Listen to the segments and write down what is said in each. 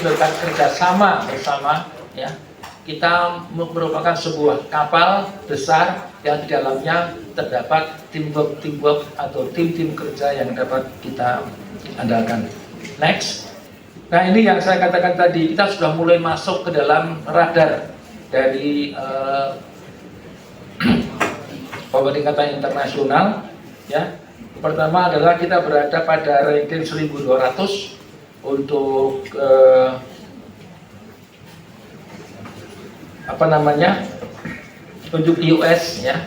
melakukan kerjasama bersama, ya. Kita merupakan sebuah kapal besar yang di dalamnya terdapat teamwork atau tim-tim kerja yang dapat kita andalkan. Next. Nah, ini yang saya katakan tadi, kita sudah mulai masuk ke dalam radar dari pemeringkatan internasional, ya. Pertama adalah kita berada pada ranking 1200 untuk untuk US, ya,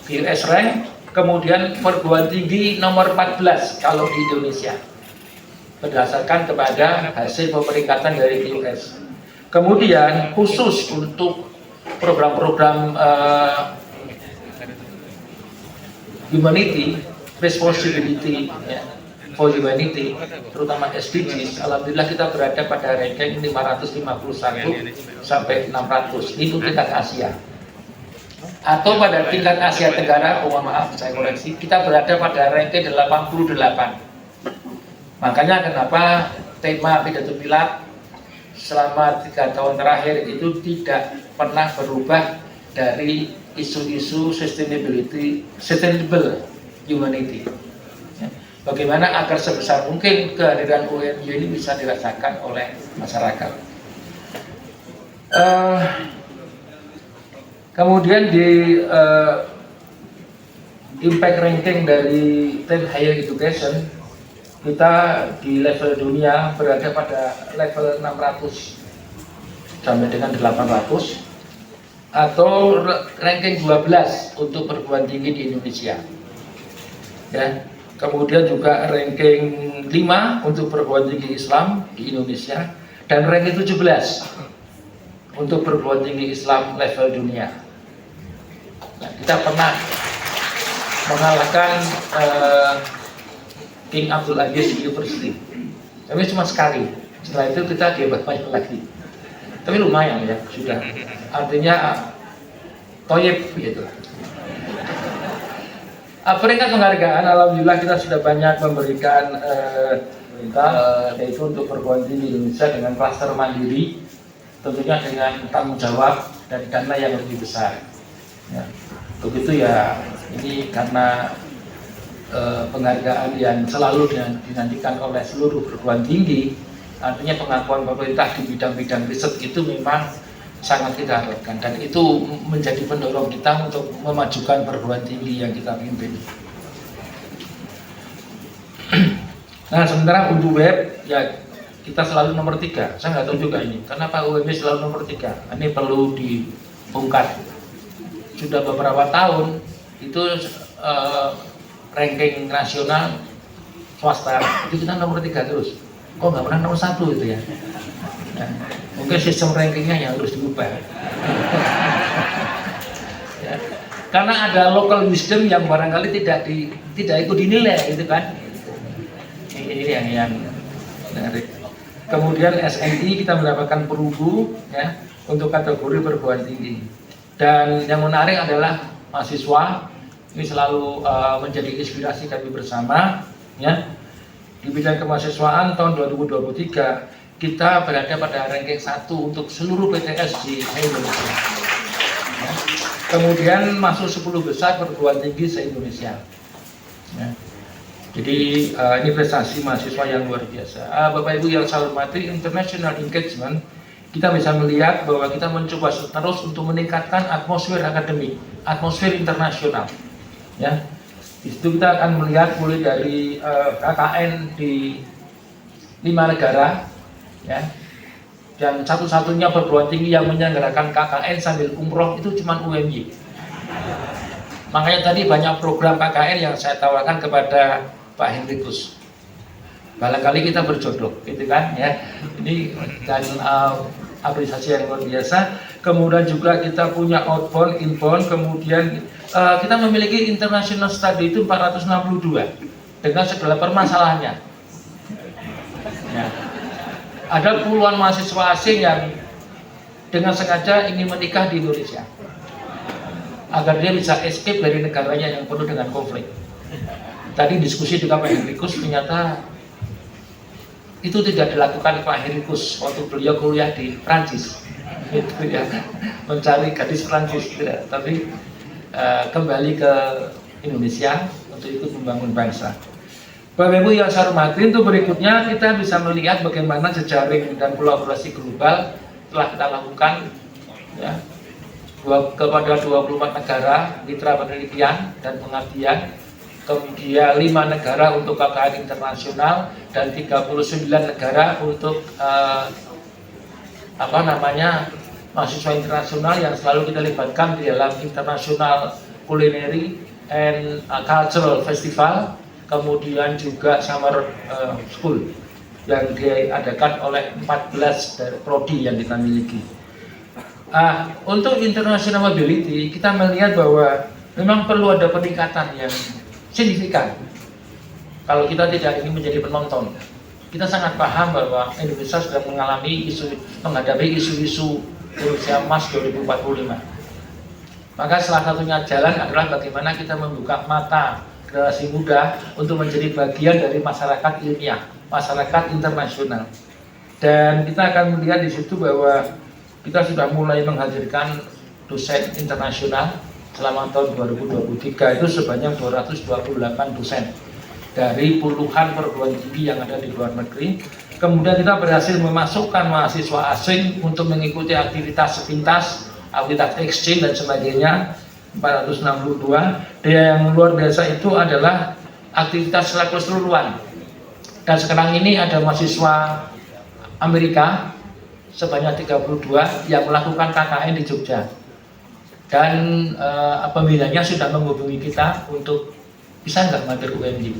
US rank. Kemudian perguruan tinggi nomor 14 kalau di Indonesia berdasarkan kepada hasil pemeringkatan dari US. Kemudian khusus untuk program-program humanity, responsibility, ya, for humanity, terutama SDGs, alhamdulillah kita berada pada ranking 551 sampai 600. Ini untuk tingkat Asia. Atau pada tingkat Asia Tenggara, maaf saya koreksi, kita berada pada ranking 88. Makanya kenapa tema pidato Pilar selama 3 tahun terakhir itu tidak pernah berubah dari isu-isu sustainable humanity. Bagaimana agar sebesar mungkin kehadiran UNY ini bisa dirasakan oleh masyarakat. Kemudian di impact ranking dari 10 higher education, kita di level dunia berada pada level 600 sampai dengan 800, atau ranking 12 untuk perguruan tinggi di Indonesia, ya. Kemudian juga ranking 5 untuk perguruan tinggi Islam di Indonesia, dan ranking 17 untuk perguruan tinggi Islam level dunia. Nah, kita pernah mengalahkan King Abdul Aziz University, tapi cuma sekali. Setelah itu kita hebat banyak lagi, tapi lumayan ya, sudah. Artinya toyib gitu. Peringkat penghargaan, alhamdulillah kita sudah banyak memberikan yaitu untuk perguruan tinggi Indonesia dengan klaster mandiri, tentunya dengan tanggung jawab dan dana yang lebih besar. Ya. Begitu ya, ini karena penghargaan yang selalu dinantikan oleh seluruh perguruan tinggi, artinya pengakuan pemerintah di bidang-bidang riset itu memang sangat kita harapkan, dan itu menjadi pendorong kita untuk memajukan perguruan tinggi yang kita pimpin. Nah, sementara untuk web, ya kita selalu nomor 3. Saya nggak tahu juga ini, kenapa UMY selalu nomor 3. Ini perlu dibongkar. Sudah beberapa tahun itu ranking nasional swasta itu kita nomor 3 terus. Kok nggak pernah nomor 1 itu ya? Nah, mungkin sistem rankingnya yang harus diubah. Ya. Karena ada local wisdom yang barangkali tidak ikut dinilai, gitu kan? Ini yang menarik. Kemudian SNI kita mendapatkan perunggu, ya, untuk kategori perguruan tinggi. Dan yang menarik adalah mahasiswa ini selalu menjadi inspirasi kami bersama, ya. Di bidang kemahasiswaan tahun 2023 kita berada pada ranking 1 untuk seluruh PTS di Indonesia. Ya. Kemudian masuk 10 besar perguruan tinggi se-Indonesia. Ya. Jadi ini prestasi mahasiswa yang luar biasa. Bapak Ibu yang saya hormati, international engagement, kita bisa melihat bahwa kita mencoba terus untuk meningkatkan atmosfer akademik, atmosfer internasional. Ya. Di situ kita akan melihat mulai dari KKN di 5 negara, ya, dan satu-satunya perguruan tinggi yang menyelenggarakan KKN sambil umroh itu cuma UMY. Makanya tadi banyak program KKN yang saya tawarkan kepada Pak Henrikus. Barangkali kita berjodoh, gitu kan? Ya, ini dan apresiasi yang luar biasa. Kemudian juga kita punya outbound, inbound, kemudian kita memiliki international study itu 462 dengan segala permasalahannya. Ya. Ada puluhan mahasiswa asing yang dengan sengaja ingin menikah di Indonesia agar dia bisa escape dari negaranya yang penuh dengan konflik. Tadi diskusi dengan Pak Henrikus, ternyata itu tidak dilakukan Pak Herikus waktu beliau kuliah di Prancis, itu ya, mencari gadis Prancis tidak, tapi kembali ke Indonesia untuk ikut membangun bangsa. Bapak Ibu yang saya hormati, untuk berikutnya kita bisa melihat bagaimana jejaring dan kolaborasi global telah kita lakukan ya, kepada 24 negara mitra penelitian dan pengabdian, kemudian 5 negara untuk KKN internasional dan 39 negara untuk mahasiswa internasional yang selalu kita libatkan di dalam International Culinary and Cultural Festival, kemudian juga Summer School yang diadakan oleh 14 dari prodi yang kita miliki. Untuk international mobility kita melihat bahwa memang perlu ada peningkatan yang signifikan. Kalau kita tidak ingin menjadi penonton, kita sangat paham bahwa Indonesia sedang menghadapi isu-isu Indonesia Emas 2045. Maka salah satunya jalan adalah bagaimana kita membuka mata generasi muda untuk menjadi bagian dari masyarakat ilmiah, masyarakat internasional. Dan kita akan melihat di situ bahwa kita sudah mulai menghadirkan dosen internasional selama tahun 2023 itu sebanyak 228 dosen dari puluhan perguruan tinggi yang ada di luar negeri. Kemudian kita berhasil memasukkan mahasiswa asing untuk mengikuti aktivitas sepintas, aktivitas exchange dan sebagainya, 462. Dan yang luar biasa itu adalah aktivitas secara keseluruhan. Dan sekarang ini ada mahasiswa Amerika sebanyak 32 yang melakukan KKN di Jogja. Dan pembinanya sudah menghubungi kita untuk bisa nggak ngambil UMY.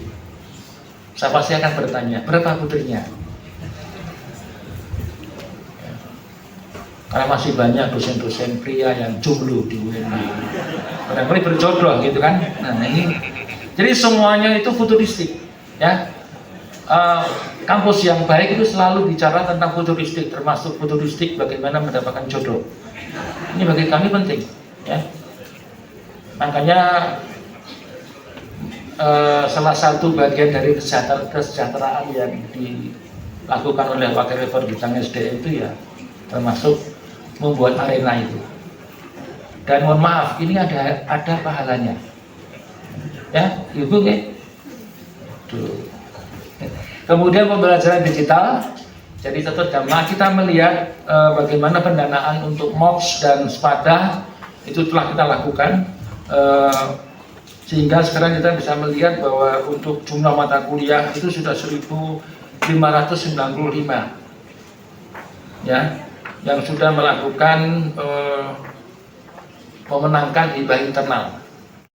Saya pasti akan bertanya, berapa putrinya? Karena masih banyak dosen-dosen pria yang jomblo di UMY, barangkali berjodoh gitu kan. Nah ini, jadi semuanya itu futuristik ya. Kampus yang baik itu selalu bicara tentang futuristik, termasuk futuristik bagaimana mendapatkan jodoh. Ini bagi kami penting ya. Makanya salah satu bagian dari kesejahteraan yang dilakukan oleh Wakil Rektor Bidang SDM itu ya termasuk membuat arena itu. Dan mohon maaf, ini ada pahalanya. Ya, Ibu nggih. Kemudian pembelajaran digital. Jadi terutama kita melihat bagaimana pendanaan untuk MOOCs dan SPADA itu telah kita lakukan. Sehingga sekarang kita bisa melihat bahwa untuk jumlah mata kuliah itu sudah 1.595 ya, yang sudah melakukan memenangkan hibah internal.